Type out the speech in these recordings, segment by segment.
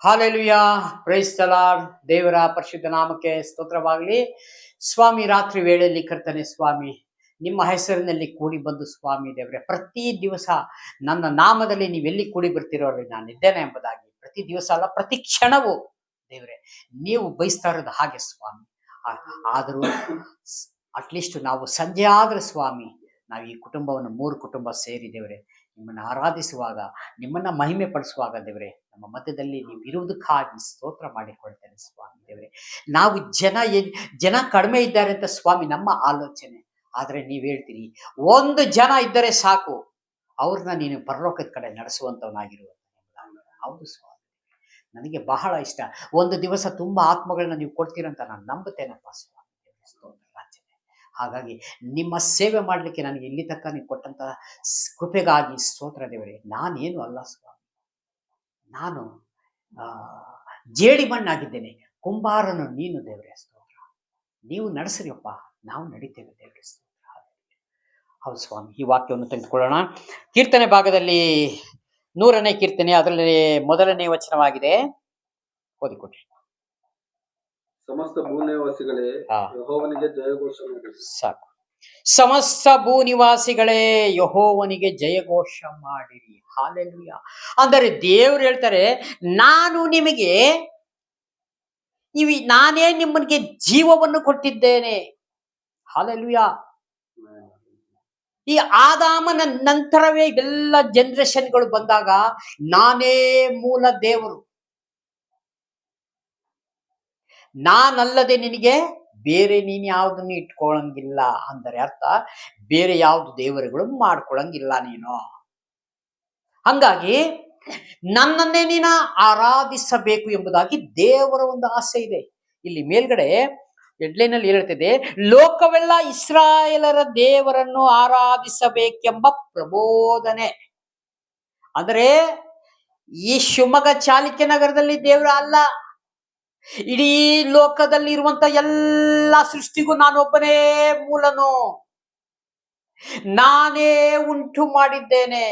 Hallelujah, praise the lord. ದೇವರ ಪರಿಶುದ್ಧ ನಾಮಕ್ಕೆ ಸ್ತೋತ್ರವಾಗಲಿ. ಸ್ವಾಮಿ, ರಾತ್ರಿ ವೇಳೆಯಲ್ಲಿ ಕರ್ತನೆ ಸ್ವಾಮಿ, ನಿಮ್ಮ ಹೆಸರಿನಲ್ಲಿ ಕೂಡಿ ಬಂದು ಸ್ವಾಮಿ ದೇವರೇ, ಪ್ರತಿ ದಿವಸ ನನ್ನ ನಾಮದಲ್ಲಿ ನೀವೆಲ್ಲಿ ಕೂಡಿ ಬರ್ತಿರೋರಿ ನಾನು ಇದ್ದೇನೆ ಎಂಬುದಾಗಿ ಪ್ರತಿ ದಿವಸ ಅಲ್ಲ, ಪ್ರತಿ ಕ್ಷಣವೂ ದೇವರೇ ನೀವು ಬಯಸ್ತಾ ಇರೋದು ಹಾಗೆ ಸ್ವಾಮಿ. ಆದರೂ ಅಟ್ಲೀಸ್ಟ್ ನಾವು ಸಂಜೆ ಆದ್ರೆ ಸ್ವಾಮಿ, ನಾವು ಈ ಕುಟುಂಬವನ್ನು 3 ಕುಟುಂಬ ಸೇರಿ ದೇವರೇ ನಿಮ್ಮನ್ನು ಆರಾಧಿಸುವಾಗ, ನಿಮ್ಮನ್ನ ಮಹಿಮೆ ಪಡಿಸುವಾಗ ದೇವರೇ, ನಮ್ಮ ಮಧ್ಯದಲ್ಲಿ ನೀವು ಇರುವುದಕ್ಕಾಗಿ ಸ್ತೋತ್ರ ಮಾಡಿಕೊಳ್ತೇನೆ ಸ್ವಾಮಿ ದೇವರೇ. ನಾವು ಜನ ಕಡಿಮೆ ಇದ್ದಾರೆ ಅಂತ ಸ್ವಾಮಿ ನಮ್ಮ ಆಲೋಚನೆ, ಆದ್ರೆ ನೀವ್ ಹೇಳ್ತೀರಿ 1 ಜನ ಇದ್ದರೆ ಸಾಕು, ಅವ್ರನ್ನ ನೀನು ಪರಲೋಕದ ಕಡೆ ನಡೆಸುವಂತವನಾಗಿರುವ. ಹೌದು ಸ್ವಾಮಿ, ನನಗೆ ಬಹಳ ಇಷ್ಟ. ಒಂದು ದಿವಸ ತುಂಬಾ ಆತ್ಮಗಳನ್ನ ನೀವು ಕೊಡ್ತೀರಂತ ನಾನು ನಂಬುತ್ತೇನಪ್ಪ ಸ್ವಾಮಿ. ಹಾಗಾಗಿ ನಿಮ್ಮ ಸೇವೆ ಮಾಡಲಿಕ್ಕೆ ನನಗೆ ಇಲ್ಲಿ ತನಕ ನೀವು ಕೊಟ್ಟಂತಹ ಕೃಪೆಗಾಗಿ ಸ್ತೋತ್ರ ದೇವರೇ. ನಾನೇನು ಅಲ್ಲ ಸ್ವಾಮಿ, ನಾನು ಜೇಡಿ ಮಣ್ಣಾಗಿದ್ದೇನೆ, ಕುಂಬಾರನು ನೀನು ದೇವರೇ. ಸ್ತೋತ್ರ, ನೀವು ನಡೆಸ್ರಿಯಪ್ಪ, ನಾವು ನಡೀತೇವೆ ದೇವರೇ. ಸ್ತೋತ್ರ. ಹೌದು ಸ್ವಾಮಿ, ಈ ವಾಕ್ಯವನ್ನು ತೆಗೆದುಕೊಳ್ಳೋಣ. ಕೀರ್ತನೆ ಭಾಗದಲ್ಲಿ 100ನೇ ಕೀರ್ತನೆ, ಅದರಲ್ಲಿ ಮೊದಲನೇ ವಚನವಾಗಿದೆ. ಓದಿಕೊಡ್ರಿ. ಸಮಸ್ತ ಭೂನಿವಾಸಿಗಳೇ ಯೆಹೋವನಿಗೆ ಜಯಘೋಷ ಮಾಡಿರಿ. ಸಾಕು. ಸಮಸ್ತ ಭೂನಿವಾಸಿಗಳೇ ಯೆಹೋವನಿಗೆ ಜಯಘೋಷ ಮಾಡಿರಿ. ಹಾಲೆಲೂಯಾ. ಅಂದರೆ ದೇವರು ಹೇಳ್ತಾರೆ, ನಾನೇ ನಿಮ್ಮನಿಗೆ ಜೀವವನ್ನು ಕೊಟ್ಟಿದ್ದೇನೆ. ಹಾಲೆಲೂಯಾ. ಈ ಆದಾಮನ ನಂತರವೇ ಇವೆಲ್ಲ ಜನರೇಷನ್ಗಳು ಬಂದಾಗ ನಾನೇ ಮೂಲ ದೇವರು, ನಾನಲ್ಲದೆ ನಿನಗೆ ಬೇರೆ ನೀನು ಯಾವುದನ್ನು ಇಟ್ಕೊಳ್ಳಂಗಿಲ್ಲ. ಅಂದರೆ ಅರ್ಥ, ಬೇರೆ ಯಾವ್ದು ದೇವರುಗಳು ಮಾಡ್ಕೊಳಂಗಿಲ್ಲ ನೀನು. ಹಂಗಾಗಿ ನನ್ನನ್ನೇ ನೀನ ಆರಾಧಿಸಬೇಕು ಎಂಬುದಾಗಿ ದೇವರ ಒಂದು ಆಸೆ ಇದೆ. ಇಲ್ಲಿ ಮೇಲ್ಗಡೆ ಹೆಡ್ಲೈನಲ್ಲಿ ಹೇಳ್ತಿದೆ, ಲೋಕವೆಲ್ಲ ಇಸ್ರಾಯೇಲರ ದೇವರನ್ನು ಆರಾಧಿಸಬೇಕೆಂಬ ಪ್ರಬೋಧನೆ. ಅಂದರೆ ಈ ಶಿವಮೊಗ್ಗ ಚಾಲುಕ್ಯ ನಗರದಲ್ಲಿ ದೇವರ ಅಲ್ಲ, ಇಡೀ ಲೋಕದಲ್ಲಿ ಇರುವಂತ ಎಲ್ಲ ಸೃಷ್ಟಿಗೂ ನಾನೊಬ್ಬನೇ ಮೂಲನು, ನಾನೇ ಉಂಟು ಮಾಡಿದ್ದೇನೆ.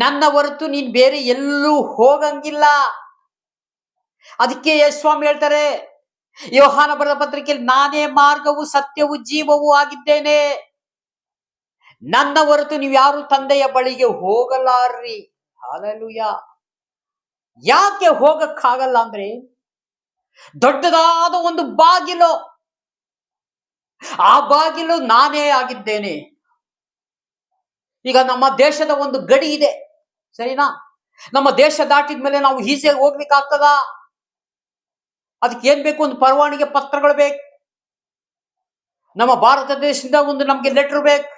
ನನ್ನ ಹೊರತು ನೀನ್ ಬೇರೆ ಎಲ್ಲೂ ಹೋಗಂಗಿಲ್ಲ. ಅದಕ್ಕೆ ಸ್ವಾಮಿ ಹೇಳ್ತಾರೆ ಯೋಹಾನ ಬರೆದ ಪತ್ರಿಕೆಯಲ್ಲಿ, ನಾನೇ ಮಾರ್ಗವು ಸತ್ಯವು ಜೀವವೂ ಆಗಿದ್ದೇನೆ, ನನ್ನ ಹೊರತು ನೀವು ಯಾರು ತಂದೆಯ ಬಳಿಗೆ ಹೋಗಲಾರ್ರಿ. ಹಾಲೆಲೂಯಾ. ಯಾಕೆ ಹೋಗಕ್ಕಾಗಲ್ಲ ಅಂದ್ರೆ, ದೊಡ್ಡದಾದ ಒಂದು ಬಾಗಿಲು, ಆ ಬಾಗಿಲು ನಾನೇ ಆಗಿದ್ದೇನೆ. ಈಗ ನಮ್ಮ ದೇಶದ ಒಂದು ಗಡಿ ಇದೆ, ಸರಿನಾ? ನಮ್ಮ ದೇಶ ದಾಟಿದ ಮೇಲೆ ನಾವು ಈಸಿಯಾಗಿ ಹೋಗ್ಲಿಕ್ಕಾಗ್ತದ? ಅದಕ್ಕೆ ಏನ್ ಬೇಕು? ಒಂದು ಪರವಾನಿಗೆ ಪತ್ರಗಳು ಬೇಕು. ನಮ್ಮ ಭಾರತ ದೇಶದಿಂದ ಒಂದು ನಮ್ಗೆ ಲೆಟರ್ ಬೇಕು.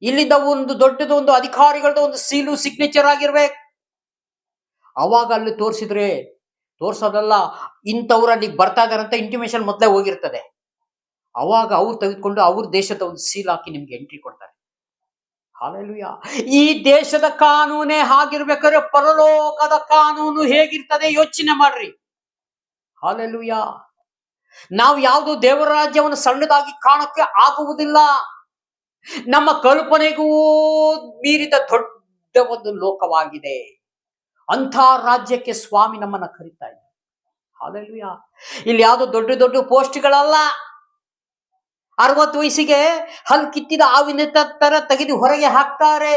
ಇಲ್ಲಿಂದ ಒಂದು ದೊಡ್ಡದು ಒಂದು ಅಧಿಕಾರಿಗಳದ್ದು ಒಂದು ಸೀಲು ಸಿಗ್ನೇಚರ್ ಆಗಿರ್ಬೇಕು. ಅವಾಗ ಅಲ್ಲಿ ತೋರ್ಸೋದಲ್ಲ, ಇಂಥವ್ರು ಅಲ್ಲಿಗೆ ಬರ್ತಾ ಇದಾರಂತ ಇಂಟಿಮೇಶನ್ ಮೊದಲೇ ಹೋಗಿರ್ತದೆ. ಅವಾಗ ಅವ್ರು ತೆಗೆದುಕೊಂಡು ಅವ್ರ ದೇಶದ ಒಂದು ಸೀಲ್ ಹಾಕಿ ನಿಮ್ಗೆ ಎಂಟ್ರಿ ಕೊಡ್ತಾರೆ. ಹಾಲೆಲೂಯಾ. ಈ ದೇಶದ ಕಾನೂನೇ ಹಾಗಿರ್ಬೇಕಾದ್ರೆ ಪರಲೋಕದ ಕಾನೂನು ಹೇಗಿರ್ತದೆ ಯೋಚನೆ ಮಾಡ್ರಿ. ಹಾಲೆಲೂಯಾ. ನಾವು ಯಾವುದು ದೇವರ ರಾಜ್ಯವನ್ನು ಸಣ್ಣದಾಗಿ ಕಾಣಕ್ಕೆ ಆಗುವುದಿಲ್ಲ. ನಮ್ಮ ಕಲ್ಪನೆಗೂ ಮೀರಿದ ದೊಡ್ಡ ಒಂದು ಲೋಕವಾಗಿದೆ. ಅಂಥ ರಾಜ್ಯಕ್ಕೆ ಸ್ವಾಮಿ ನಮ್ಮನ್ನ ಕರೀತಾ ಇದ್ದಾರೆ. ಹಾಲೆಲೂಯಾ. ಇಲ್ಲಿ ಯಾವ್ದು ದೊಡ್ಡ ದೊಡ್ಡ ಪೋಸ್ಟ್ಗಳಲ್ಲ. 60 ವಯಸ್ಸಿಗೆ ಹಲ್ ಕಿತ್ತಿದ ಆವಿನ ತರ ತೆಗೆದು ಹೊರಗೆ ಹಾಕ್ತಾರೆ.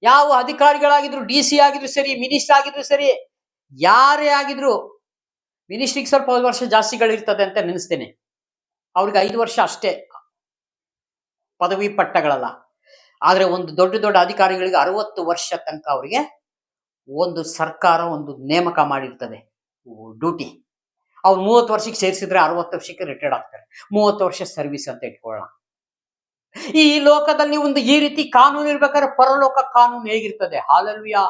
ಯಾವ ಅಧಿಕಾರಿಗಳಾಗಿದ್ರು, DC ಆಗಿದ್ರು ಸರಿ, ಮಿನಿಸ್ಟರ್ ಆಗಿದ್ರು ಸರಿ, ಯಾರೇ ಆಗಿದ್ರು, ಮಿನಿಸ್ಟ್ರಿಗೆ ಸ್ವಲ್ಪ 1 ವರ್ಷ ಜಾಸ್ತಿಗಳಿರ್ತದೆ ಅಂತ ನೆನೆಸ್ತೇನೆ. ಅವ್ರಿಗೆ 5 ವರ್ಷ ಅಷ್ಟೇ ಪದವಿ ಪಟ್ಟಗಳಲ್ಲ. ಆದ್ರೆ ಒಂದು ದೊಡ್ಡ ದೊಡ್ಡ ಅಧಿಕಾರಿಗಳಿಗೆ 60 ವರ್ಷ ತನಕ ಅವರಿಗೆ ಒಂದು ಸರ್ಕಾರ ಒಂದು ನೇಮಕ ಮಾಡಿರ್ತದೆ ಡ್ಯೂಟಿ. ಅವ್ರು 30 ವರ್ಷಕ್ಕೆ ಸೇರಿಸಿದ್ರೆ 60 ವರ್ಷಕ್ಕೆ ರಿಟೈರ್ಡ್ ಆಗ್ತಾರೆ. 30 ವರ್ಷ ಸರ್ವಿಸ್ ಅಂತ ಇಟ್ಕೊಳ್ಳೋಣ. ಈ ಲೋಕದಲ್ಲಿ ಒಂದು ಈ ರೀತಿ ಕಾನೂನು ಇರ್ಬೇಕಾದ್ರೆ ಪರಲೋಕ ಕಾನೂನು ಹೇಗಿರ್ತದೆ? ಹಾಲೆಲೂಯಾ.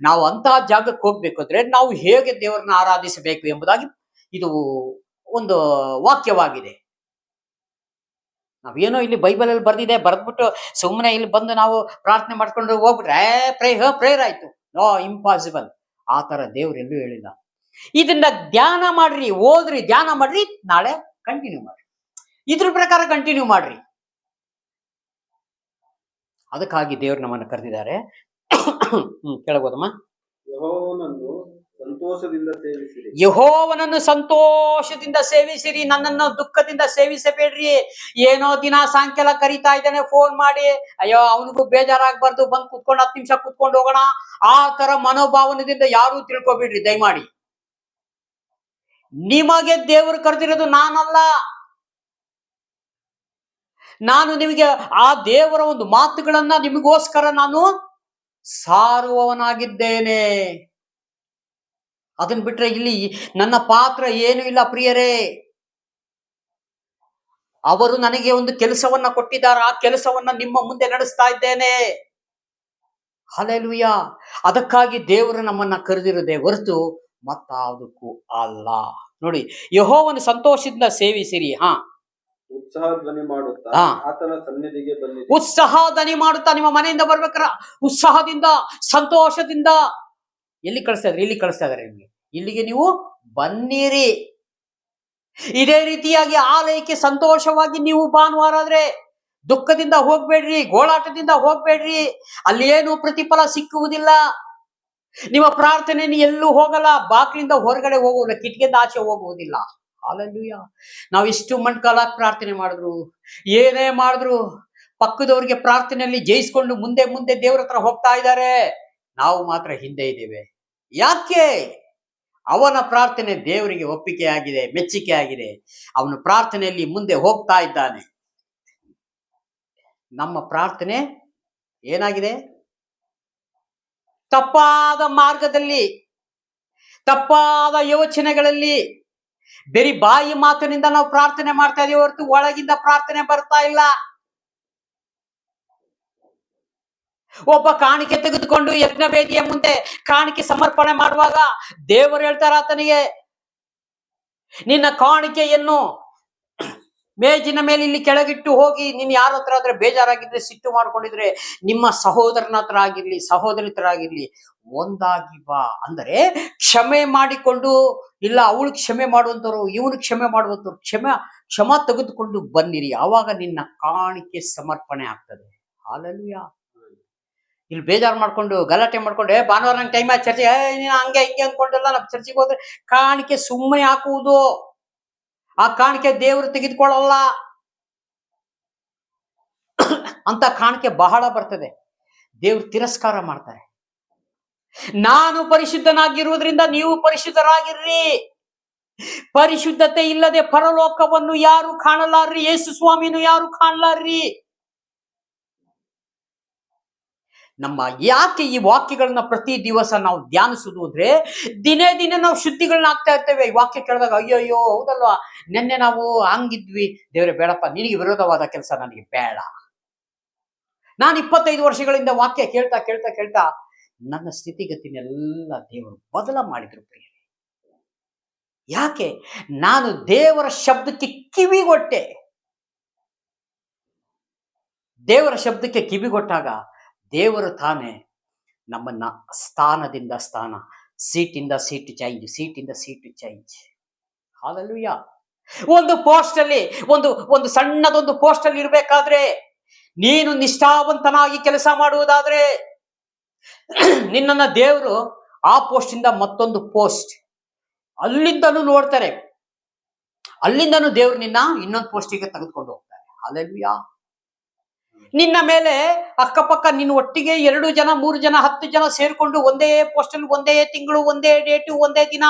ನಾವು ಅಂತಹ ಜಾಗಕ್ಕೆ ಹೋಗ್ಬೇಕಾದ್ರೆ ನಾವು ಹೇಗೆ ದೇವರನ್ನ ಆರಾಧಿಸಬೇಕು ಎಂಬುದಾಗಿ ಇದು ಒಂದು ವಾಕ್ಯವಾಗಿದೆ. ನಾವೇನೋ ಇಲ್ಲಿ ಬೈಬಲ್ ಅಲ್ಲಿ ಬರ್ದಿದೆ, ಬರ್ದ್ಬಿಟ್ಟು ಸುಮ್ಮನೆ ಇಲ್ಲಿ ಬಂದು ನಾವು ಪ್ರಾರ್ಥನೆ ಮಾಡ್ಕೊಂಡು ಹೋಗ್ಬಿಟ್ರೆ ಪ್ರೇಯರ್ ಆಯ್ತು. No, impossible. ಆ ತರ ದೇವ್ರು ಎಲ್ಲೂ ಹೇಳಿಲ್ಲ. ಇದನ್ನ ಧ್ಯಾನ ಮಾಡ್ರಿ, ಓದ್ರಿ, ಧ್ಯಾನ ಮಾಡ್ರಿ, ನಾಳೆ ಕಂಟಿನ್ಯೂ ಮಾಡ್ರಿ, ಇದ್ರ ಪ್ರಕಾರ ಕಂಟಿನ್ಯೂ ಮಾಡ್ರಿ. ಅದಕ್ಕಾಗಿ ದೇವರು ನಮ್ಮನ್ನು ಕರೆದಿದ್ದಾರೆ. ಕೇಳಬಹುದಮ್ಮ? ಯೆಹೋವನನ್ನು ಸಂತೋಷದಿಂದ ಸೇವಿಸಿರಿ. ಯೆಹೋವನನ್ನು ಸಂತೋಷದಿಂದ ಸೇವಿಸಿರಿ, ನನ್ನನ್ನು ದುಃಖದಿಂದ ಸೇವಿಸಬೇಡ್ರಿ. ಏನೋ ದಿನ ಸಾಯಂಕಾಲ ಕರೀತಾ ಇದ್ದಾನೆ ಫೋನ್ ಮಾಡಿ, ಅಯ್ಯೋ ಅವನಿಗೂ ಬೇಜಾರಾಗಬಾರ್ದು, ಬಂದು ಕುತ್ಕೊಂಡು 10 ನಿಮಿಷ ಕುತ್ಕೊಂಡು ಹೋಗೋಣ, ಆ ತರ ಮನೋಭಾವನದಿಂದ ಯಾರು ತಿಳ್ಕೊಬೇಡ್ರಿ ದಯಮಾಡಿ. ನಿಮಗೆ ದೇವರು ಕರೆದಿರೋದು ನಾನಲ್ಲ. ನಾನು ನಿಮಗೆ ಆ ದೇವರ ಒಂದು ಮಾತುಗಳನ್ನ ನಿಮಗೋಸ್ಕರ ನಾನು ಸಾರುವವನಾಗಿದ್ದೇನೆ. ಅದನ್ನ ಬಿಟ್ರೆ ಇಲ್ಲಿ ನನ್ನ ಪಾತ್ರ ಏನು ಇಲ್ಲ ಪ್ರಿಯರೇ. ಅವರು ನನಗೆ ಒಂದು ಕೆಲಸವನ್ನ ಕೊಟ್ಟಿದ್ದಾರೆ, ಆ ಕೆಲಸವನ್ನ ನಿಮ್ಮ ಮುಂದೆ ನಡೆಸ್ತಾ ಇದ್ದೇನೆ. ಹಲ್ಲೆಲೂಯಾ. ಅದಕ್ಕಾಗಿ ದೇವರು ನಮ್ಮನ್ನ ಕರೆದಿರೋದೇ ಹೊರತು ಮತ್ತಾವುದಕ್ಕೂ ಅಲ್ಲ. ನೋಡಿ, ಯೆಹೋವನ ಸಂತೋಷದಿಂದ ಸೇವಿಸಿರಿ. ಉತ್ಸಾಹ ಧ್ವನಿ ಮಾಡುತ್ತಾ ಆತನ ಸನ್ನಿಧಿಗೆ ಬನ್ನಿರಿ. ಉತ್ಸಾಹ ಧ್ವನಿ ಮಾಡುತ್ತಾ ನಿಮ್ಮ ಮನೆಯಿಂದ ಬರ್ಬೇಕಾರ ಉತ್ಸಾಹದಿಂದ ಸಂತೋಷದಿಂದ ಎಲ್ಲಿ ಕಳಿಸ್ತಾ ಇದ್ದಾರೆ? ಇಲ್ಲಿ ಕಳಿಸ್ತಾ ಇದ್ದಾರೆ ನಿಮಗೆ. ಇಲ್ಲಿಗೆ ನೀವು ಬನ್ನಿರಿ. ಇದೇ ರೀತಿಯಾಗಿ ಆಲಯಕ್ಕೆ ಸಂತೋಷವಾಗಿ ನೀವು ಭಾನುವಾರ ಆದ್ರೆ ದುಃಖದಿಂದ ಹೋಗ್ಬೇಡ್ರಿ, ಗೋಳಾಟದಿಂದ ಹೋಗ್ಬೇಡ್ರಿ. ಅಲ್ಲಿ ಏನು ಪ್ರತಿಫಲ ಸಿಕ್ಕುವುದಿಲ್ಲ. ನಿಮ್ಮ ಪ್ರಾರ್ಥನೆ ಎಲ್ಲೂ ಹೋಗಲ್ಲ, ಬಾಗಿಲಿಂದ ಹೊರಗಡೆ ಹೋಗುವುದಿಲ್ಲ, ಕಿಟಕಿಯಿಂದ ಆಚೆ ಹೋಗುವುದಿಲ್ಲ. ಹಲ್ಲೆಲೂಯಾ. ನಾವು ಎಷ್ಟು ಮಣ್ಕಾಲ ಪ್ರಾರ್ಥನೆ ಮಾಡಿದ್ರು, ಏನೇ ಮಾಡಿದ್ರು, ಪಕ್ಕದವರಿಗೆ ಪ್ರಾರ್ಥನೆಯಲ್ಲಿ ಜಯಿಸ್ಕೊಂಡು ಮುಂದೆ ಮುಂದೆ ದೇವರ ಹತ್ರ ಹೋಗ್ತಾ ಇದ್ದಾರೆ, ನಾವು ಮಾತ್ರ ಹಿಂದೆ ಇದ್ದೇವೆ. ಯಾಕೆ? ಅವನ ಪ್ರಾರ್ಥನೆ ದೇವರಿಗೆ ಒಪ್ಪಿಗೆ ಆಗಿದೆ, ಮೆಚ್ಚುಗೆ ಆಗಿದೆ. ಅವನ ಪ್ರಾರ್ಥನೆಯಲ್ಲಿ ಮುಂದೆ ಹೋಗ್ತಾ ಇದ್ದಾನೆ. ನಮ್ಮ ಪ್ರಾರ್ಥನೆ ಏನಾಗಿದೆ? ತಪ್ಪಾದ ಮಾರ್ಗದಲ್ಲಿ, ತಪ್ಪಾದ ಯೋಚನೆಗಳಲ್ಲಿ, ಬರೀ ಬಾಯಿ ಮಾತಿನಿಂದ ನಾವು ಪ್ರಾರ್ಥನೆ ಮಾಡ್ತಾ ಇದೀವಿ ಹೊರತು ಒಳಗಿಂದ ಪ್ರಾರ್ಥನೆ ಬರ್ತಾ ಇಲ್ಲ. ಒಬ್ಬ ಕಾಣಿಕೆ ತೆಗೆದುಕೊಂಡು ಯಜ್ಞವೇದಿಯ ಮುಂದೆ ಕಾಣಿಕೆ ಸಮರ್ಪಣೆ ಮಾಡುವಾಗ ದೇವರು ಹೇಳ್ತಾರ ಆತನಿಗೆ, ನಿನ್ನ ಕಾಣಿಕೆಯನ್ನು ಮೇಜಿನ ಮೇಲೆ ಇಲ್ಲಿ ಕೆಳಗಿಟ್ಟು ಹೋಗಿ, ನೀನ್ ಯಾರ ಹತ್ರ ಆದ್ರೆ ಬೇಜಾರಾಗಿದ್ರೆ, ಸಿಟ್ಟು ಮಾಡ್ಕೊಂಡಿದ್ರೆ, ನಿಮ್ಮ ಸಹೋದರನ ಹತ್ರ ಆಗಿರ್ಲಿ, ಸಹೋದರಿ ಹತ್ರ ಆಗಿರ್ಲಿ, ಒಂದಾಗಿ ಬಾ. ಅಂದರೆ ಕ್ಷಮೆ ಮಾಡಿಕೊಂಡು, ಇಲ್ಲ ಅವಳು ಕ್ಷಮೆ ಮಾಡುವಂತವ್ರು, ಇವನು ಕ್ಷಮೆ ಮಾಡುವಂತವ್ರು, ಕ್ಷಮ ತೆಗೆದುಕೊಂಡು ಬನ್ನಿರಿ. ಆವಾಗ ನಿನ್ನ ಕಾಣಿಕೆ ಸಮರ್ಪಣೆ ಆಗ್ತದೆ. ಹಲ್ಲೆಲೂಯಾ. ಇಲ್ಲಿ ಬೇಜಾರು ಮಾಡ್ಕೊಂಡು ಗಲಾಟೆ ಮಾಡ್ಕೊಂಡು, ಭಾನುವಾರ ನಂಗೆ ಟೈಮ್ ಆಯ್ತು ಚರ್ಚೆ, ನೀನು ಹಂಗೆ ಹಿಂಗೆ ಅಂದ್ಕೊಂಡೆಲ್ಲ ನಾವು ಚರ್ಚೆಗೆ ಹೋದ್ರೆ ಕಾಣಿಕೆ ಸುಮ್ಮನೆ ಹಾಕುವುದು. ಆ ಕಾಣಿಕೆ ದೇವರು ತೆಗೆದುಕೊಳ್ಳಲ್ಲ. ಅಂತ ಕಾಣಿಕೆ ಬಹಳ ಬರ್ತದೆ, ದೇವ್ರು ತಿರಸ್ಕಾರ ಮಾಡ್ತಾರೆ. ನಾನು ಪರಿಶುದ್ಧನಾಗಿರುವುದರಿಂದ ನೀವು ಪರಿಶುದ್ಧರಾಗಿರ್ರಿ. ಪರಿಶುದ್ಧತೆ ಇಲ್ಲದೆ ಪರಲೋಕವನ್ನು ಯಾರು ಕಾಣಲಾರ್ರಿ, ಯೇಸು ಸ್ವಾಮಿನೂ ಯಾರು ಕಾಣಲಾರ್ರಿ. ನಮ್ಮ ಯಾಕೆ ಈ ವಾಕ್ಯಗಳನ್ನ ಪ್ರತಿ ದಿವಸ ನಾವು ಧ್ಯಾನಿಸುವುದು ಅಂದ್ರೆ, ದಿನೇ ದಿನೇ ನಾವು ಶುದ್ಧಿಗಳನ್ನ ಆಗ್ತಾ ಇರ್ತೇವೆ. ಈ ವಾಕ್ಯ ಕೇಳಿದಾಗ ಅಯ್ಯಯ್ಯೋ ಹೌದಲ್ವಾ, ನಿನ್ನೆ ನಾವು ಹಂಗಿದ್ವಿ, ದೇವ್ರೆ ಬೇಡಪ್ಪ, ನಿನಗೆ ವಿರೋಧವಾದ ಕೆಲಸ ನನಗೆ ಬೇಡ. ನಾನು 25 ವರ್ಷಗಳಿಂದ ವಾಕ್ಯ ಕೇಳ್ತಾ ಕೇಳ್ತಾ ಕೇಳ್ತಾ ನನ್ನ ಸ್ಥಿತಿಗತಿನೆಲ್ಲ ದೇವರು ಬದಲ ಮಾಡಿದ್ರು ಪ್ರಿಯರೇ. ಯಾಕೆ? ನಾನು ದೇವರ ಶಬ್ದಕ್ಕೆ ಕಿವಿಗೊಟ್ಟೆ. ದೇವರ ಶಬ್ದಕ್ಕೆ ಕಿವಿಗೊಟ್ಟಾಗ ದೇವರು ತಾನೇ ನಮ್ಮನ್ನ ಸ್ಥಾನದಿಂದ ಸ್ಥಾನ, ಸೀಟಿಂದ ಸೀಟ್ ಚೇಂಜ್, ಸೀಟಿಂದ ಸೀಟ್ ಚೇಂಜ್. ಹಲ್ಲೆಲೂಯಾ. ಒಂದು ಪೋಸ್ಟ್ ಅಲ್ಲಿ, ಒಂದು ಸಣ್ಣದೊಂದು ಪೋಸ್ಟ್ ಅಲ್ಲಿ ಇರ್ಬೇಕಾದ್ರೆ, ನೀನು ನಿಷ್ಠಾವಂತನಾಗಿ ಕೆಲಸ ಮಾಡುವುದಾದ್ರೆ ನಿನ್ನನ್ನ ದೇವರು ಆ ಪೋಸ್ಟ್ ಇಂದ ಮತ್ತೊಂದು ಪೋಸ್ಟ್, ಅಲ್ಲಿಂದನೂ ನೋಡ್ತಾರೆ, ಅಲ್ಲಿಂದನೂ ದೇವ್ರು ನಿನ್ನ ಇನ್ನೊಂದು ಪೋಸ್ಟಿಗೆ ತೆಗೆದುಕೊಂಡು ಹೋಗ್ತಾರೆ. ಹಲ್ಲೆಲೂಯಾ. ನಿನ್ನ ಮೇಲೆ ಅಕ್ಕಪಕ್ಕ ನಿನ್ನ ಒಟ್ಟಿಗೆ 2 ಜನ 3 ಜನ 10 ಜನ ಸೇರ್ಕೊಂಡು ಒಂದೇ ಪೋಸ್ಟಲ್, ಒಂದೇ ತಿಂಗಳು, ಒಂದೇ ಡೇಟು, ಒಂದೇ ದಿನ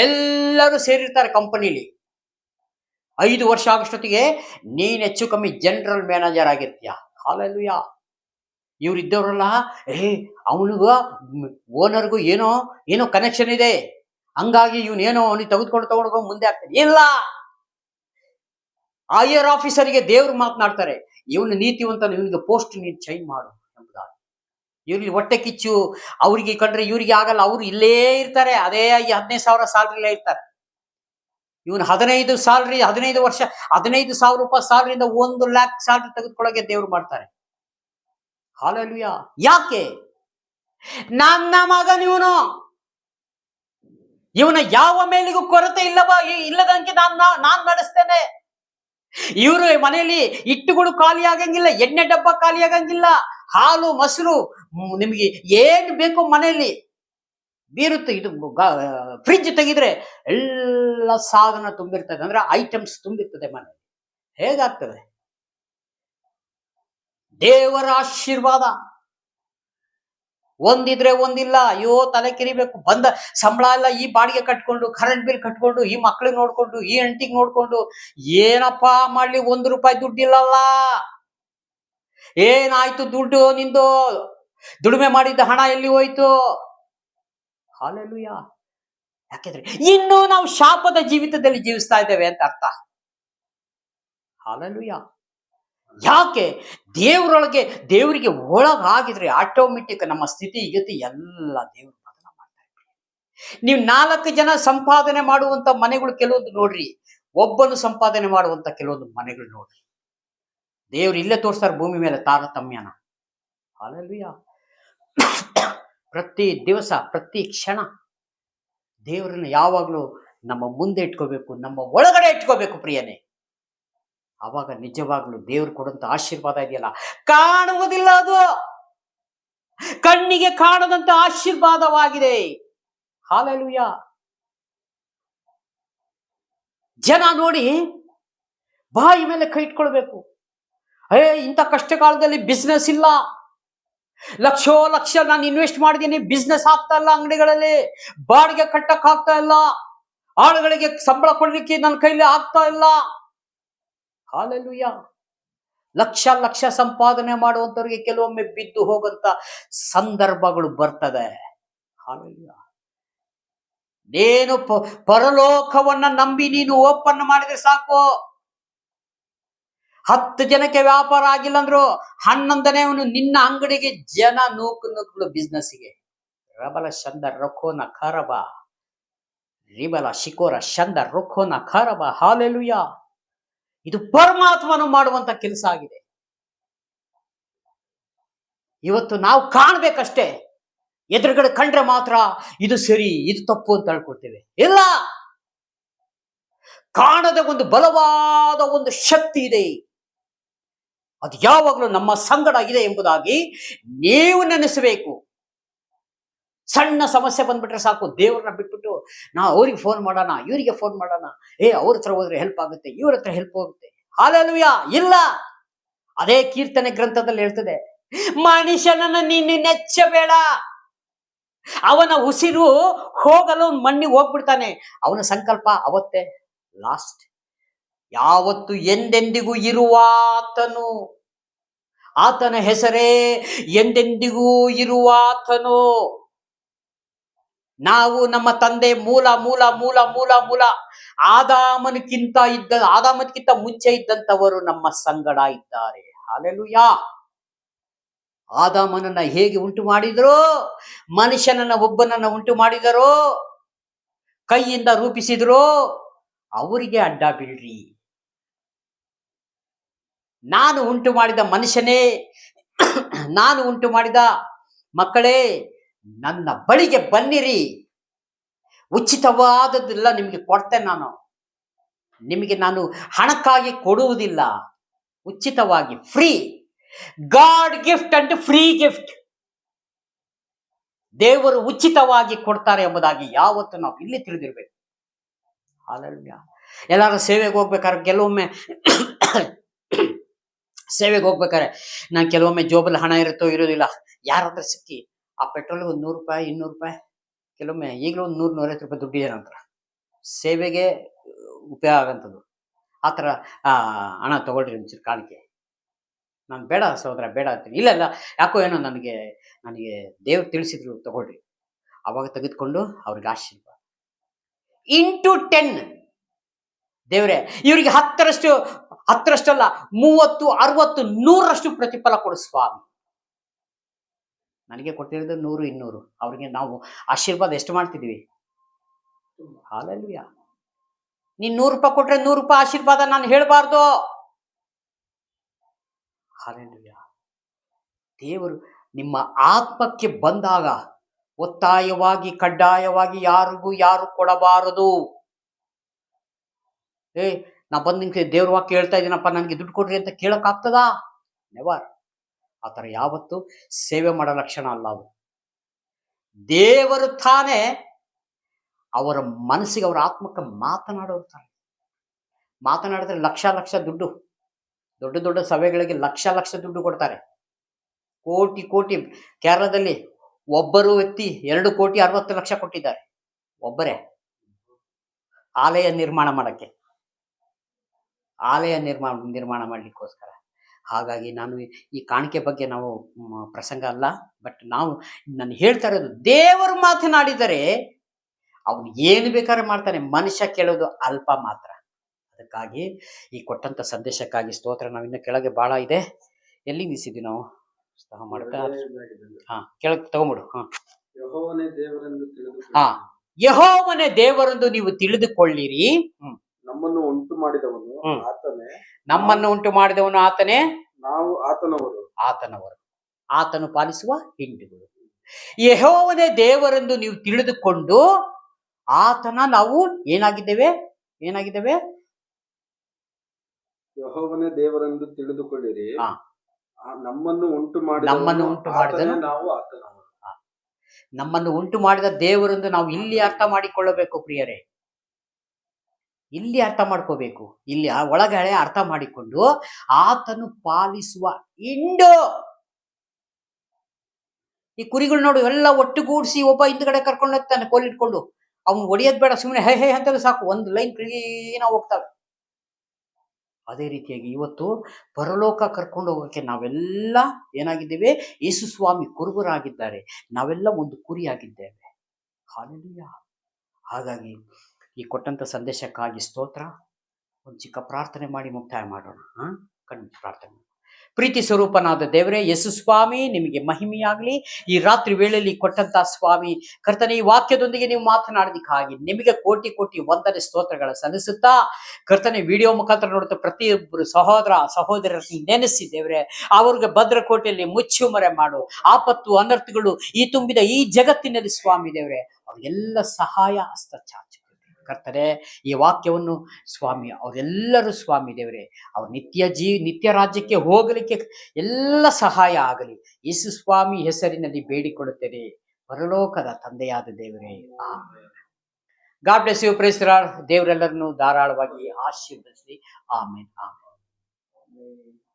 ಎಲ್ಲರೂ ಸೇರಿರ್ತಾರೆ ಕಂಪನಿಲಿ. 5 ವರ್ಷ ಆಗೋಷ್ಟೊತ್ತಿಗೆ ನೀನ್ ಹೆಚ್ಚು ಕಮ್ಮಿ ಜನರಲ್ ಮ್ಯಾನೇಜರ್ ಆಗಿರ್ತೀಯ. ಹಲ್ಲೆಲೂಯಾ. ಇವ್ರು ಇದ್ದವರಲ್ಲ, ಅವನಿಗ ಓನರ್ಗೂ ಏನೋ ಕನೆಕ್ಷನ್ ಇದೆ, ಹಂಗಾಗಿ ಇವನೇನೋ ಅವನಿಗೆ ತಗೊಂಡು ಮುಂದೆ ಆಗ್ತಾನೆ. ಇಲ್ಲ, ಹೈಯರ್ ಆಫೀಸರ್ಗೆ ದೇವ್ರು ಮಾತನಾಡ್ತಾರೆ, ಇವನು ನೀತಿವಂತ, ಇವನಿಗೆ ಪೋಸ್ಟ್ ನೀನು ಚೇಂಜ್ ಮಾಡು ಎಂಬುದಾಗಿ. ಇವ್ರಿಗೆ ಹೊಟ್ಟೆ ಕಿಚ್ಚು, ಅವ್ರಿಗೆ ಕಂಡ್ರೆ ಇವ್ರಿಗೆ ಆಗಲ್ಲ, ಅವ್ರು ಇಲ್ಲೇ ಇರ್ತಾರೆ, ಅದೇ 15,000 ಸ್ಯಾಲ್ರಿಲೇ ಇರ್ತಾರೆ. ಇವನು 15 ಸ್ಯಾಲ್ರಿ, 15 ವರ್ಷ 15,000 ರೂಪಾಯಿ ಸ್ಯಾಲ್ರಿಯಿಂದ 1 ಲಕ್ಷ ಸ್ಯಾಲ್ರಿ ತೆಗೆದುಕೊಳ್ಳೋಕೆ ದೇವ್ರು ಮಾಡ್ತಾರೆ. ಹಲ್ಲೆಲೂಯಾ. ಯಾಕೆ? ನನ್ನ ಮಗನ ಇವನ ಯಾವ ಮೇಲಿಗೂ ಕೊರತೆ ಇಲ್ಲದಂಗೆ ನಾನು ನಡೆಸ್ತೇನೆ. ಇವರು ಮನೆಯಲ್ಲಿ ಹಿಟ್ಟುಗಳು ಖಾಲಿ ಆಗಂಗಿಲ್ಲ, ಎಣ್ಣೆ ಡಬ್ಬ ಖಾಲಿ ಆಗಂಗಿಲ್ಲ, ಹಾಲು ಮೊಸರು ನಿಮಗೆ ಏನ್ ಬೇಕು ಮನೆಯಲ್ಲಿ ಬೀರುತ್ತೆ. ಇದು ಫ್ರಿಡ್ಜ್ ತೆಗಿದ್ರೆ ಎಲ್ಲ ಸಾಧನ ತುಂಬಿರ್ತದೆ, ಅಂದ್ರೆ ಐಟಮ್ಸ್ ತುಂಬಿರ್ತದೆ ಮನೆ. ಹೇಗಾಗ್ತದೆ? ದೇವರ ಆಶೀರ್ವಾದ ಒಂದಿದ್ರೆ ಒಂದಿಲ್ಲ. ಅಯ್ಯೋ ತಲೆ ಕಿರಿಬೇಕು. ಬಂದ ಸಂಬಳ ಎಲ್ಲ ಈ ಬಾಡಿಗೆ ಕಟ್ಕೊಂಡು, ಕರೆಂಟ್ ಬಿಲ್ ಕಟ್ಕೊಂಡು, ಈ ಮಕ್ಳಿಗೆ ನೋಡ್ಕೊಂಡು, ಈ ಹೆಂಡತಿಗೆ ನೋಡ್ಕೊಂಡು ಏನಪ್ಪಾ ಮಾಡ್ಲಿ, ₹1 ದುಡ್ಡಿಲ್ಲಲ್ಲ. ಏನಾಯ್ತು ದುಡ್ಡು ನಿಂದು? ದುಡಿಮೆ ಮಾಡಿದ್ದ ಹಣ ಎಲ್ಲಿ ಹೋಯ್ತು? ಹಾಲೆಲೂಯಾ. ಯಾಕೆಂದ್ರೆ ಇನ್ನು ನಾವು ಶಾಪದ ಜೀವಿತದಲ್ಲಿ ಜೀವಿಸ್ತಾ ಇದ್ದೇವೆ ಅಂತ ಅರ್ಥ. ಹಾಲೆಲೂಯಾ. ಯಾಕೆ? ದೇವರೊಳಗೆ ದೇವರಿಗೆ ಒಳಗಾಗಿದ್ರೆ ಆಟೋಮೆಟಿಕ್ ನಮ್ಮ ಸ್ಥಿತಿ ಗತಿ ಎಲ್ಲ ದೇವರು ಬದಲ ಮಾಡ್ತಾರೆ. ನೀವು 4 ಜನ ಸಂಪಾದನೆ ಮಾಡುವಂತ ಮನೆಗಳು ಕೆಲವೊಂದು ನೋಡ್ರಿ, ಒಬ್ಬನು ಸಂಪಾದನೆ ಮಾಡುವಂತ ಕೆಲವೊಂದು ಮನೆಗಳು ನೋಡ್ರಿ. ದೇವ್ರು ಇಲ್ಲೇ ತೋರಿಸ್ತಾರೆ ಭೂಮಿ ಮೇಲೆ ತಾರತಮ್ಯನ. ಹಾಲೆಲೂಯಾ. ಪ್ರತಿ ದಿವಸ ಪ್ರತಿ ಕ್ಷಣ ದೇವರನ್ನ ಯಾವಾಗಲೂ ನಮ್ಮ ಮುಂದೆ ಇಟ್ಕೋಬೇಕು, ನಮ್ಮ ಒಳಗಡೆ ಇಟ್ಕೋಬೇಕು ಪ್ರಿಯನೇ. ಆವಾಗ ನಿಜವಾಗ್ಲೂ ದೇವ್ರು ಕೊಡುವಂತ ಆಶೀರ್ವಾದ ಇದೆಯಲ್ಲ, ಕಾಣುವುದಿಲ್ಲ, ಅದು ಕಣ್ಣಿಗೆ ಕಾಣದಂತ ಆಶೀರ್ವಾದವಾಗಿದೆ. ಹಾಲೆಲೂಯಾ. ಜನ ನೋಡಿ ಬಾಯಿ ಮೇಲೆ ಕೈ ಇಟ್ಕೊಳ್ಬೇಕು. ಇಂಥ ಕಷ್ಟ ಕಾಲದಲ್ಲಿ ಬಿಸ್ನೆಸ್ ಇಲ್ಲ, ಲಕ್ಷ ನಾನು ಇನ್ವೆಸ್ಟ್ ಮಾಡಿದ್ದೀನಿ, ಬಿಸ್ನೆಸ್ ಆಗ್ತಾ ಇಲ್ಲ, ಅಂಗಡಿಗಳಲ್ಲಿ ಬಾಡಿಗೆ ಕಟ್ಟಕ್ ಆಗ್ತಾ ಇಲ್ಲ, ಆಳುಗಳಿಗೆ ಸಂಬಳ ಕೊಡ್ಲಿಕ್ಕೆ ನನ್ನ ಕೈಲಿ ಆಗ್ತಾ ಇಲ್ಲ. ಹಾಲೆಲೂಯಾ. ಲಕ್ಷ ಸಂಪಾದನೆ ಮಾಡುವಂತವ್ರಿಗೆ ಕೆಲವೊಮ್ಮೆ ಬಿದ್ದು ಹೋಗಂತ ಸಂದರ್ಭಗಳು ಬರ್ತದೆ. ಹಾಲೆಲೂಯಾ. ನೀನು ಪರಲೋಕವನ್ನ ನಂಬಿ ನೀನು ಓಪನ್ ಮಾಡಿದ್ರೆ ಸಾಕು. 10 ಜನಕ್ಕೆ ವ್ಯಾಪಾರ ಆಗಿಲ್ಲ ಅಂದ್ರು 11ನೇ ನಿನ್ನ ಅಂಗಡಿಗೆ ಜನ ನೂಕು ಬಿಸ್ನೆಸ್ಗೆ. ರಬಲ ಶಂದ ರೊಖೋನ ಖರಬ ರಿಬಲ ಶಿಕೋರ ಶಂದ ರೊಖೋನ ಖರಬ. ಹಾಲೆಲೂಯಾ. ಇದು ಪರಮಾತ್ಮನು ಮಾಡುವಂತ ಕೆಲಸ ಆಗಿದೆ. ಇವತ್ತು ನಾವು ಕಾಣ್ಬೇಕಷ್ಟೇ, ಎದುರುಗಡೆ ಕಂಡ್ರೆ ಮಾತ್ರ ಇದು ಸರಿ ಇದು ತಪ್ಪು ಅಂತ ಹೇಳ್ಕೊಡ್ತೇವೆ. ಇಲ್ಲ, ಕಾಣದ ಒಂದು ಬಲವಾದ ಒಂದು ಶಕ್ತಿ ಇದೆ, ಅದು ಯಾವಾಗಲೂ ನಮ್ಮ ಸಂಗಡ ಇದೆ ಎಂಬುದಾಗಿ ನೀವು ನೆನೆಸಬೇಕು. ಸಣ್ಣ ಸಮಸ್ಯೆ ಬಂದ್ಬಿಟ್ರೆ ಸಾಕು, ದೇವ್ರನ್ನ ಬಿಟ್ಬಿಟ್ಟು ನಾವು ಅವ್ರಿಗೆ ಫೋನ್ ಮಾಡೋಣ, ಇವರಿಗೆ ಫೋನ್ ಮಾಡೋಣ, ಅವ್ರ ಹತ್ರ ಹೋದ್ರೆ ಹೆಲ್ಪ್ ಆಗುತ್ತೆ, ಇವ್ರ ಹತ್ರ ಹೆಲ್ಪ್ ಹೋಗುತ್ತೆ. ಹಾಲೆಲೂಯಾ. ಇಲ್ಲ, ಅದೇ ಕೀರ್ತನೆ ಗ್ರಂಥದಲ್ಲಿ ಹೇಳ್ತದೆ, ಮನುಷ್ಯನನ್ನು ನೀನು ನೆಚ್ಚಬೇಡ, ಅವನ ಉಸಿರು ಹೋಗಲು ಮಣ್ಣಿಗೆ ಹೋಗ್ಬಿಡ್ತಾನೆ, ಅವನ ಸಂಕಲ್ಪ ಅವತ್ತೇ ಲಾಸ್ಟ್. ಯಾವತ್ತು ಎಂದೆಂದಿಗೂ ಇರುವಾತನು, ಆತನ ಹೆಸರೇ ಎಂದೆಂದಿಗೂ ಇರುವಾತನು. ನಾವು ನಮ್ಮ ತಂದೆ ಮೂಲ ಮೂಲ ಮೂಲ ಮೂಲ ಮೂಲ ಆದಾಮನಿಗಿಂತ ಮುಂಚೆ ಇದ್ದಂಥವರು ನಮ್ಮ ಸಂಗಡ ಇದ್ದಾರೆ. ಹಾಲೆಲೂಯಾ. ಆದಾಮನನ್ನ ಹೇಗೆ ಉಂಟು ಮಾಡಿದರೋ, ಮನುಷ್ಯನನ್ನ ಒಬ್ಬನನ್ನ ಉಂಟು ಮಾಡಿದರೋ, ಕೈಯಿಂದ ರೂಪಿಸಿದರೋ, ಅವರಿಗೆ ಅಡ್ಡ ಬೀಳ್ರಿ. ನಾನು ಉಂಟು ಮಾಡಿದ ಮನುಷ್ಯನೇ, ನಾನು ಉಂಟು ಮಾಡಿದ ಮಕ್ಕಳೇ, ನನ್ನ ಬಳಿಗೆ ಬನ್ನಿರಿ, ಉಚಿತವಾದದ್ದೆಲ್ಲ ನಿಮಗೆ ಕೊಡ್ತೇನೆ. ನಿಮಗೆ ನಾನು ಹಣಕ್ಕಾಗಿ ಕೊಡುವುದಿಲ್ಲ, ಉಚಿತವಾಗಿ, free. God gift and free gift. ದೇವರು ಉಚಿತವಾಗಿ ಕೊಡ್ತಾರೆ ಎಂಬುದಾಗಿ ಯಾವತ್ತು ನಾವು ಇಲ್ಲಿ ತಿಳಿದಿರ್ಬೇಕು. ಹಾಲೆಲೂಯಾ. ಎಲ್ಲಾರು ಸೇವೆಗೆ ಹೋಗ್ಬೇಕಾದ್ರೆ ಕೆಲವೊಮ್ಮೆ ಸೇವೆಗೆ ಹೋಗ್ಬೇಕಾದ್ರೆ ನಾನು ಕೆಲವೊಮ್ಮೆ ಜೋಬಲ್ಲಿ ಹಣ ಇರುತ್ತೋ ಇರೋದಿಲ್ಲ, ಯಾರಾದ್ರೂ ಸಿಕ್ಕಿ ಆ ಪೆಟ್ರೋಲ್ಗೆ ಒಂದು ₹100 ₹200, ಕೆಲವೊಮ್ಮೆ ಈಗಲೂ ಒಂದು ₹100-150 ದುಡ್ಡು ಏನಂತ ಸೇವೆಗೆ ಉಪಯೋಗ ಆಗಂಥದ್ದು. ಆ ಥರ ಹಣ ತಗೊಳ್ರಿ ಒಂಚೂರು ಕಾಣಿಕೆ. ನಾನು ಬೇಡ ಸಹೋದರ ಬೇಡ ಅಂತೀನಿ. ಇಲ್ಲ ಯಾಕೋ ಏನೋ ನನಗೆ ದೇವ್ರು ತಿಳಿಸಿದ್ರು, ತಗೊಳ್ರಿ. ಅವಾಗ ತೆಗೆದುಕೊಂಡು ಅವ್ರಿಗೆ ಆಶೀರ್ವಾದ ಇಂಟು 10. ದೇವ್ರೆ ಇವರಿಗೆ 10ರಷ್ಟು ಅಲ್ಲ, 30, 60, 100ರಷ್ಟು ಪ್ರತಿಫಲ ಕೊಡು ಸ್ವಾಮಿ. ನನಗೆ ಕೊಟ್ಟಿರೋದು 100, 200. ಅವ್ರಿಗೆ ನಾವು ಆಶೀರ್ವಾದ ಎಷ್ಟು ಮಾಡ್ತಿದೀವಿ? ಹಾಲೆಲೂಯಾ. ನೀನ್ ₹100 ಕೊಟ್ರೆ ₹100 ಆಶೀರ್ವಾದ ನಾನು ಹೇಳಬಾರ್ದು. ಹಾಲೆಲೂಯಾ. ದೇವರು ನಿಮ್ಮ ಆತ್ಮಕ್ಕೆ ಬಂದಾಗ ಒತ್ತಾಯವಾಗಿ ಕಡ್ಡಾಯವಾಗಿ ಯಾರು ಕೊಡಬಾರದು. ನಾ ಬಂದು ನಿಮ್ಗೆ ದೇವ್ರ ವಾಕ್ಯ ಹೇಳ್ತಾ ಇದ್ದೀನಪ್ಪ, ನನಗೆ ದುಡ್ಡು ಕೊಡ್ರಿ ಅಂತ ಕೇಳೋಕ್ಕಾಗ್ತದಾ? ನೆವರ್. ಆ ಥರ ಯಾವತ್ತು ಸೇವೆ ಮಾಡೋ ಲಕ್ಷಣ ಅಲ್ಲ ಅದು. ದೇವರು ತಾನೇ ಅವರ ಮನಸ್ಸಿಗೆ, ಅವರ ಆತ್ಮಕ್ಕೆ ಮಾತನಾಡೋರು ತಾನೆ. ಮಾತನಾಡಿದ್ರೆ ಲಕ್ಷ ಲಕ್ಷ ದುಡ್ಡು, ದೊಡ್ಡ ದೊಡ್ಡ ಸಭೆಗಳಿಗೆ ಲಕ್ಷ ಲಕ್ಷ ದುಡ್ಡು ಕೊಡ್ತಾರೆ. ಕೋಟಿ ಕೋಟಿ. ಕೇರಳದಲ್ಲಿ ಒಬ್ಬರು ವ್ಯಕ್ತಿ 2,60,00,000 ಕೊಟ್ಟಿದ್ದಾರೆ, ಒಬ್ಬರೇ, ಆಲಯ ನಿರ್ಮಾಣ ಮಾಡಕ್ಕೆ, ಆಲಯ ನಿರ್ಮಾಣ ಮಾಡಲಿಕ್ಕೋಸ್ಕರ. ಹಾಗಾಗಿ ನಾನು ಈ ಕಾಣಿಕೆ ಬಗ್ಗೆ ನಾವು ಪ್ರಸಂಗ ಅಲ್ಲ, ಬಟ್ ನಾನು ಹೇಳ್ತಾ ಇರೋದು, ದೇವರು ಮಾತನಾಡಿದರೆ ಅವನು ಏನು ಬೇಕಾದ್ರೆ ಮಾಡ್ತಾನೆ, ಮನುಷ್ಯ ಕೇಳೋದು ಅಲ್ಪ ಮಾತ್ರ. ಅದಕ್ಕಾಗಿ ಈ ಕೊಟ್ಟಂತ ಸಂದೇಶಕ್ಕಾಗಿ ಸ್ತೋತ್ರ. ನಾವಿನ್ನ ಕೆಳಗೆ ಬಹಳ ಇದೆ. ಎಲ್ಲಿ ನಿಲ್ಲಿಸಿದ್ವಿ ನಾವು? ಮಾಡ್ತಾ ಕೆಳಗೆ ತಗೊಂಬಿಡು. ಯೆಹೋವನೇ ದೇವರೆಂದು ಯೆಹೋವನೇ ದೇವರೆಂದು ನೀವು ತಿಳಿದುಕೊಳ್ಳಿರಿ. ನಮ್ಮನ್ನು ಉಂಟು ಮಾಡಿದವನು ಆತನೇ, ನಮ್ಮನ್ನು ಉಂಟು ಮಾಡಿದವನು ಆತನೇ, ನಾವು ಆತನವರು, ಆತನು ಪಾಲಿಸುವ ಹಿಂಡುಗಳು. ಯೆಹೋವನೇ ದೇವರೆಂದು ನೀವು ತಿಳಿದುಕೊಂಡು ಆತನ ನಾವು ಏನಾಗಿದ್ದೇವೆ? ಯೆಹೋವನೇ ದೇವರೆಂದು ತಿಳಿದುಕೊಳ್ಳಿರಿ. ನಮ್ಮನ್ನು ಉಂಟು ಮಾಡಿದನು ನಾವು ಆತನವರು. ನಮ್ಮನ್ನು ಉಂಟು ಮಾಡಿದ ದೇವರೆಂದು ನಾವು ಇಲ್ಲಿ ಅರ್ಥ ಮಾಡಿಕೊಳ್ಳಬೇಕು ಪ್ರಿಯರೇ. ಇಲ್ಲಿ ಅರ್ಥ ಮಾಡ್ಕೋಬೇಕು. ಇಲ್ಲಿ ಒಳಗಡೆ ಅರ್ಥ ಮಾಡಿಕೊಂಡು ಆತನು ಪಾಲಿಸುವ ಹಿಂಡು. ಈ ಕುರಿಗಳು ನೋಡು, ಎಲ್ಲ ಒಟ್ಟುಗೂಡಿಸಿ ಒಬ್ಬ ಹಿಂದ್ಗಡೆ ಕರ್ಕೊಂಡು ಹೋಗ್ತಾನೆ ಕೋಲಿಟ್ಕೊಂಡು. ಅವ್ನು ಹೊಡಿಯೋದ್ ಬೇಡ, ಸುಮ್ಮನೆ ಹೇ ಹೇ ಅಂತಲೂ ಸಾಕು, ಒಂದು ಲೈನ್ ಕ್ಲೀನ್ ಹೋಗ್ತವೆ. ಅದೇ ರೀತಿಯಾಗಿ ಇವತ್ತು ಪರಲೋಕ ಕರ್ಕೊಂಡು ಹೋಗೋಕೆ ನಾವೆಲ್ಲ ಏನಾಗಿದ್ದೇವೆ? ಯೇಸು ಸ್ವಾಮಿ ಕುರುಬರಾಗಿದ್ದಾರೆ, ನಾವೆಲ್ಲ ಒಂದು ಕುರಿಯಾಗಿದ್ದೇವೆ. ಹಲ್ಲೆಲೂಯಾ. ಹಾಗಾಗಿ ಈ ಕೊಟ್ಟಂತ ಸಂದೇಶಕ್ಕಾಗಿ ಸ್ತೋತ್ರ. ಒಂದು ಚಿಕ್ಕ ಪ್ರಾರ್ಥನೆ ಮಾಡಿ ಮುಕ್ತಾಯ ಮಾಡೋಣ. ಕಣ್ಣು ಪ್ರಾರ್ಥನೆ. ಪ್ರೀತಿ ಸ್ವರೂಪನಾದ ದೇವರೇ ಯೇಸು ಸ್ವಾಮಿ, ನಿಮಗೆ ಮಹಿಮೆಯಾಗಲಿ. ಈ ರಾತ್ರಿ ವೇಳೆಯಲ್ಲಿ ಕೊಟ್ಟಂತ ಸ್ವಾಮಿ ಕರ್ತನೆ, ಈ ವಾಕ್ಯದೊಂದಿಗೆ ನೀವು ಮಾತನಾಡೋದಕ್ಕಾಗಿ ನಿಮಗೆ ಕೋಟಿ ಕೋಟಿ ವಂದನೆ ಸ್ತೋತ್ರಗಳ ಸಲ್ಲಿಸುತ್ತಾ, ಕರ್ತನೆ, ವಿಡಿಯೋ ಮುಖಾಂತರ ನೋಡುತ್ತಾ ಪ್ರತಿಯೊಬ್ಬರು ಸಹೋದರ ಸಹೋದರರನ್ನು ನೆನೆಸಿ ದೇವರೇ, ಅವ್ರಿಗೆ ಭದ್ರಕೋಟೆಯಲ್ಲಿ ಮುಚ್ಚುಮರೆ ಮಾಡು. ಆಪತ್ತು ಅನರ್ಥಗಳು ಈ ತುಂಬಿದ ಈ ಜಗತ್ತಿನಲ್ಲಿ ಸ್ವಾಮಿ ದೇವರೇ, ಅವ್ರಿಗೆಲ್ಲ ಸಹಾಯ ಹಸ್ತ ಚಾಚು ಕರ್ತನೆ. ಈ ವಾಕ್ಯವನ್ನು ಸ್ವಾಮಿ ಅವರೆಲ್ಲರೂ ಸ್ವಾಮಿ ದೇವರೇ, ಅವ್ರ ನಿತ್ಯ ರಾಜ್ಯಕ್ಕೆ ಹೋಗಲಿಕ್ಕೆ ಎಲ್ಲ ಸಹಾಯ ಆಗಲಿ. ಯೇಸು ಸ್ವಾಮಿ ಹೆಸರಿನಲ್ಲಿ ಬೇಡಿಕೊಳ್ಳುತ್ತೇನೆ, ಪರಲೋಕದ ತಂದೆಯಾದ ದೇವರೇ. Amen. God bless you. Praise the Lord. ದೇವರೆಲ್ಲರನ್ನು ಧಾರಾಳವಾಗಿ ಆಶೀರ್ವದಿಸಲಿ. ಆಮೆನ್.